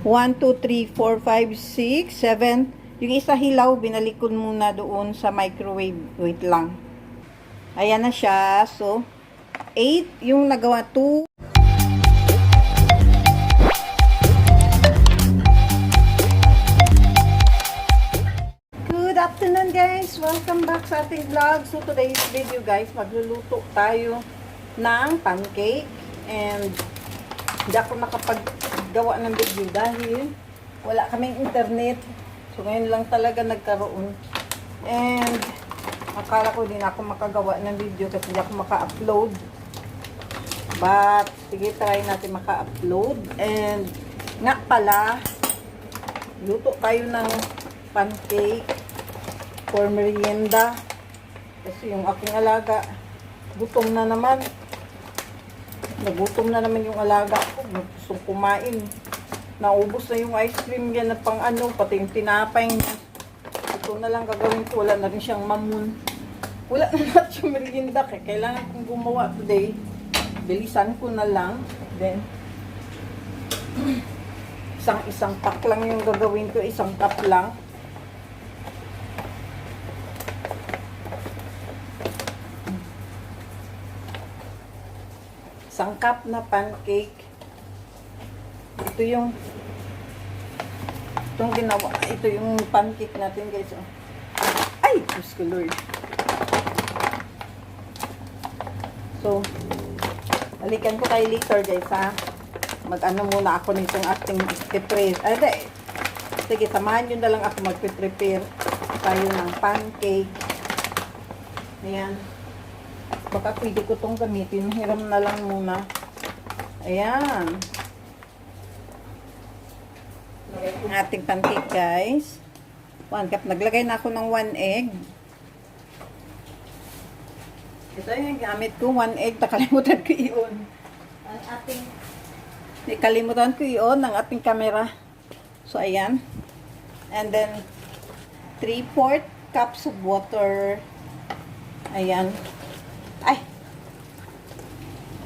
1, 2, 3, 4, 5, 6, 7. Yung isa hilaw, binalik ko muna doon sa microwave. Wait lang. Ayan na siya. So, 8. Yung nagawa 2. Good afternoon guys! Welcome back sa ating vlog. So, today's video guys, magluluto tayo ng pancake. And, hindi ako nakapaggawa ng video dahil wala kaming internet. So, ngayon lang talaga nagkaroon. And, akala ko din ako makagawa ng video kasi hindi ako maka-upload. But, sige, try natin maka-upload. And, nga pala, luto tayo ng pancake for merienda. Kasi yung aking alaga, gutom na naman. Nagutom na naman yung alaga ko. Gusto kumain. Naubos na yung ice cream yan na pang ano, pati yung tinapay niya. Ito na lang gagawin ko. Wala na rin siyang mamun. Wala na lahat yung merienda. Kailangan kong gumawa today. Bilisan ko na lang. Then, isang pack lang yung gagawin ko. Isang cup lang. Isang cup na pancake. Itong ginawa. Ito yung pancake natin guys. Ay! Diyos ko Lord. So, halikan ko kayo later guys ha. Mag-ano muna ako nitong ating prepare. Ay, sige, samahan nyo na lang ako mag-prepare tayo ng pancake. Ayan. Baka pwede ko itong gamitin. Hiram na lang muna. Ayan. Ang ating pancake guys. 1 cup. Naglagay na ako ng 1 egg. Ito yung gamit ko. 1 egg. Nakalimutan ko iyon. Nakalimutan ko iyon ng ating camera. So, ayan. And then, 3/4 cups of water. Ayan. Ay!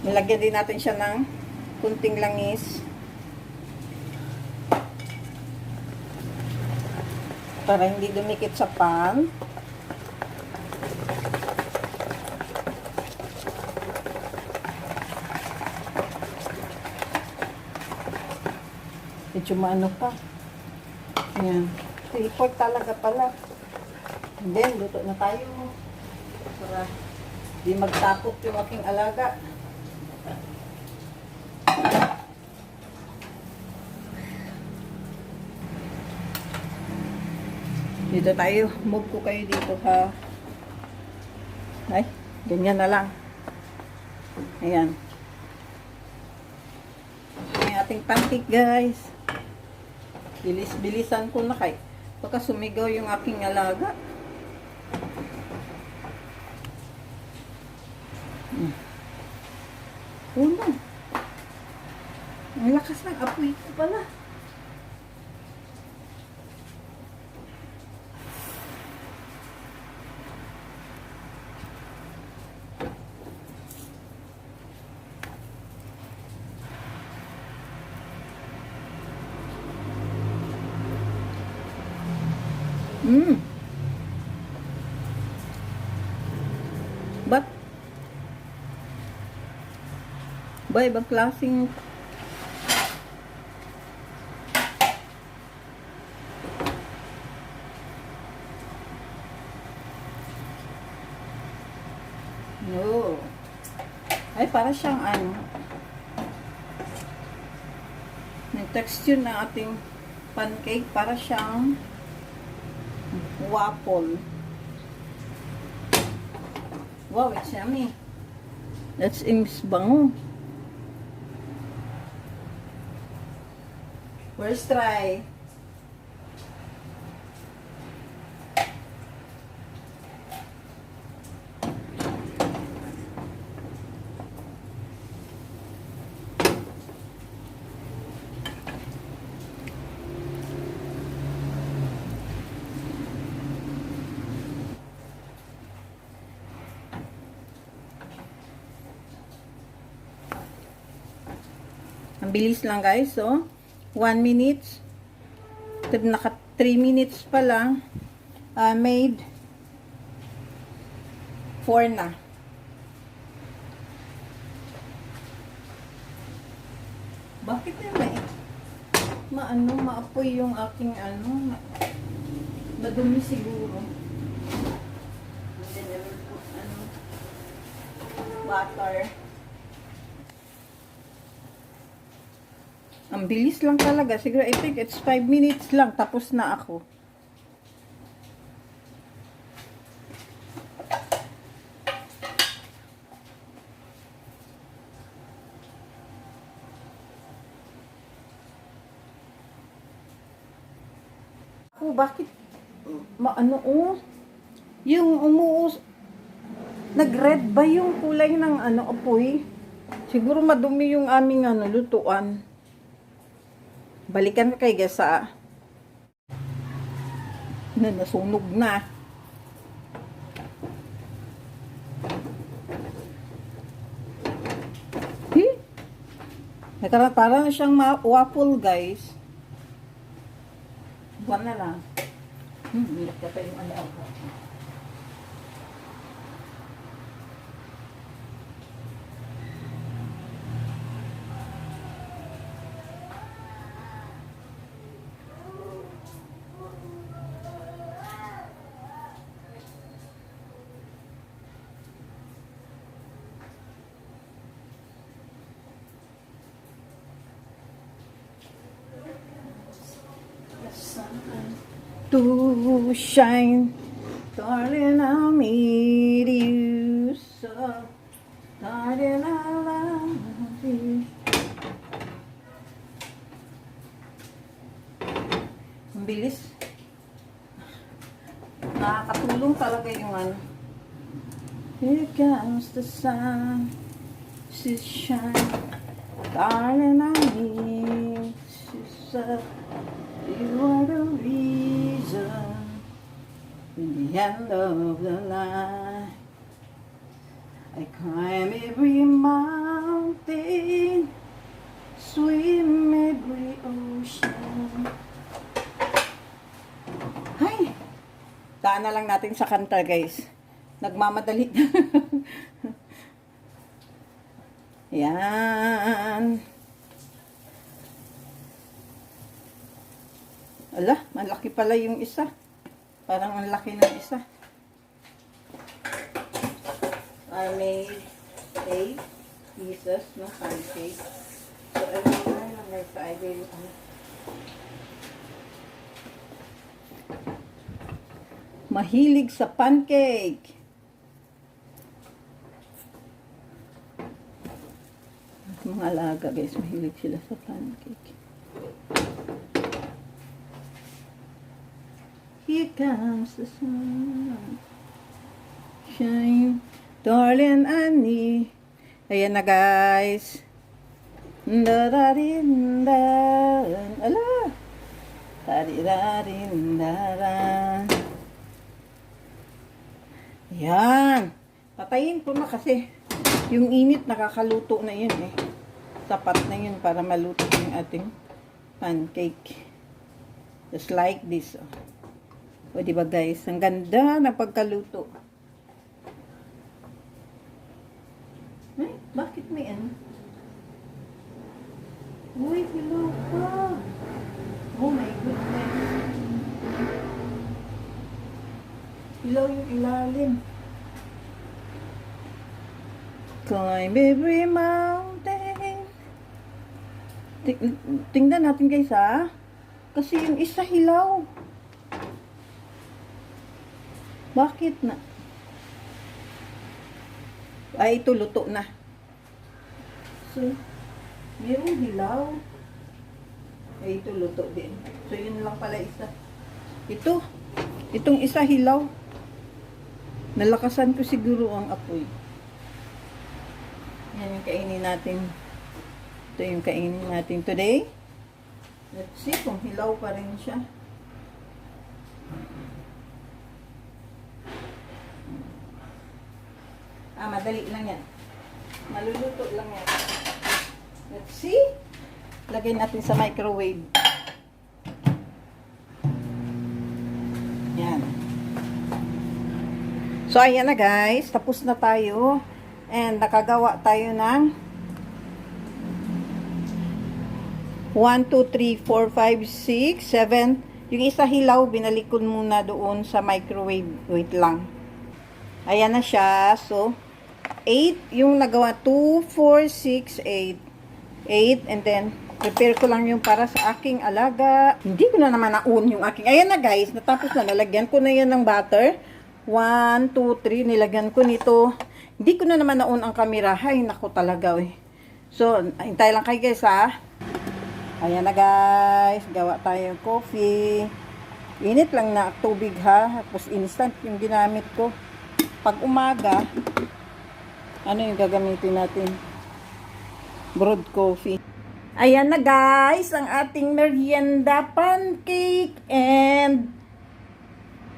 Nilagyan din natin siya ng kunting langis. Para hindi dumikit sa pan. Medyo maano pa. Ayan. 3/4 talaga pala. And then, luto na tayo. Para di magtakot yung aking alaga. Dito tayo. Move ko kayo dito ha. Ay, ganyan na lang. Ayan. Ang ating pancake guys. Bilisan ko na kay. Baka sumigaw yung aking alaga. Una. Ang lakas ng apoy ko pala. But ba ibang klaseng no. Ay para siyang ano yung texture ng ating pancake para siyang waffle. Wow, it's yummy. That's Ims bango. First try. Ang bilis lang guys, so 1 minutes. Naka 3 minutes pa lang. Made 4 na. Bakit maapoy yung aking madumi siguro. Butter. Ang bilis lang talaga. Siguro, I think it's 5 minutes lang. Tapos na ako. Bakit? Yung nag-red ba yung kulay ng apoy? Siguro madumi yung aming lutuan. Balikan kay Gesa. Nasunog na. Parang siyang waffle, guys. Buwan na lang. Milit ka pa yung ako. To shine, darling, I'll meet you so, darling, I love you. Ang bilis. Nakakatulong talaga yung Here comes the sun, she shine, darling, I meet you so. You are the reason in the end of the line. I climb every mountain, swim every ocean. Hay! Daan na lang natin sa kanta, guys. Nagmamadali. Yan. Ala, malaki pala yung isa. Parang ang laki ng isa. I made 8 pieces ng pancake. So, everyone on my side will mahilig sa pancake. Mga alaga, guys, mahilig sila sa pancake. Here comes the sun, shine, darling Annie. Ayan na, guys. Da-da-din-da-dan. Ala! Da-di-da-din-da-dan. Yan. Patayin ko na kasi yung init nakakaluto na yun eh. Sapat na yun para maluto yung ating pancake. Just like this. O, diba, guys? Ang ganda ng pagkaluto. Ay, bakit may Uy, hilaw pa. Oh my goodness. Hilaw yung ilalim. Climb every mountain. Tingnan natin, guys, ha? Kasi yung isa hilaw. Bakit na? Ay, ito luto na. So, mayroong hilaw. Ay, ito luto din. So, yun lang pala isa. Itong isa hilaw. Nalakasan ko siguro ang apoy. Yan yung kainin natin. Ito yung kainin natin today. Let's see kung hilaw pa rin siya. Madali lang yan. Maluluto lang yan. Let's see. Lagay natin sa microwave. Yan. So, ayan na guys. Tapos na tayo. And nakagawa tayo ng 1, 2, 3, 4, 5, 6, 7. Yung isa hilaw, binalik ko muna doon sa microwave. Wait lang. Ayan na siya. So, 8. Yung nagawa, 2, 4, 6, 8. 8. And then, prepare ko lang yung para sa aking alaga. Hindi ko na naman na-on yung aking. Ayan na guys. Natapos na. Nalagyan ko na yan ng butter. 1, 2, 3. Nilagyan ko nito. Hindi ko na naman na-on ang camera. Hay, naku talaga eh. So, hintay lang kayo guys ha. Ayan na guys, gawa tayo coffee. Init lang na tubig ha. Tapos instant yung ginamit ko. Pag umaga, ano yung gagamitin natin? Brewed coffee. Ayan na guys, ang ating merienda, pancake and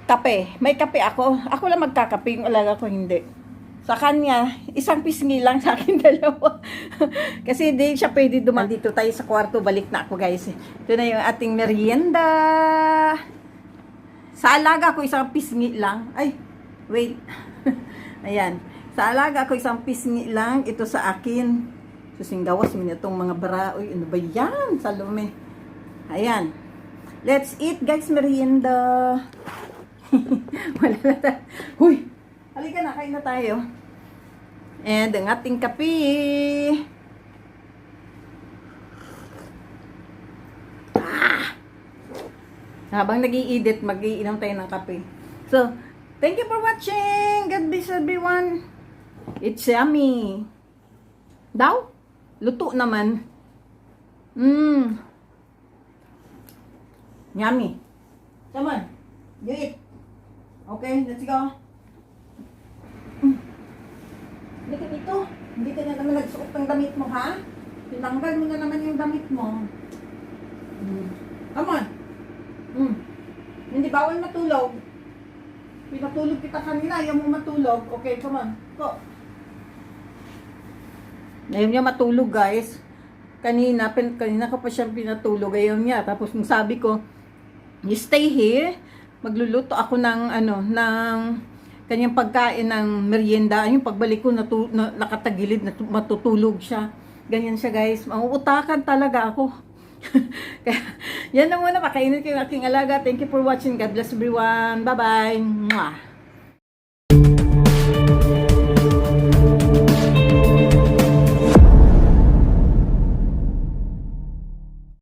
kape. May kape ako. Ako lang magkakape, yung alaga ko hindi. Sa kanya, isang pisngi lang, sa akin dalawa. Kasi hindi siya pwede dumaan. Dito tayo sa kwarto, balik na ako guys. Ito na yung ating merienda. Sa alaga ko, isang pisngi lang. Ay, wait. Ayan. Sa alaga ko, isang pisngi lang. Ito sa akin. Susinggawas mo itong mga bara. Uy, ano ba yan? Salome. Ayan. Let's eat guys, merienda. Wala na. Huy! Halika na, kain na tayo. And ang ating kape. Habang nag-i-edit, mag-iinom tayo ng kape. So, thank you for watching. God bless everyone. It's yummy. Daw? Luto naman. Yummy. Come on. You eat. Okay, let's go. Hindi ka dito. Hindi ka na naman nagsuot ng damit mo, ha? Tinanggal mo na naman yung damit mo. Come on. Hindi bawal matulog. Pinatulog kita kanina. Ayaw mo matulog. Okay, come on. Go. Ayaw niya matulog, guys. Kanina ko pa siya pinatulog. Ayaw niya. Tapos nung sabi ko, you stay here. Magluluto ako ng, kanyang pagkain ng merienda. Yung pagbalik ko, nakatagilid, matutulog siya. Ganyan siya guys. Mauutakan talaga ako. Kaya, yan na muna. Pakainin ko yung aking alaga. Thank you for watching. God bless everyone. Bye-bye.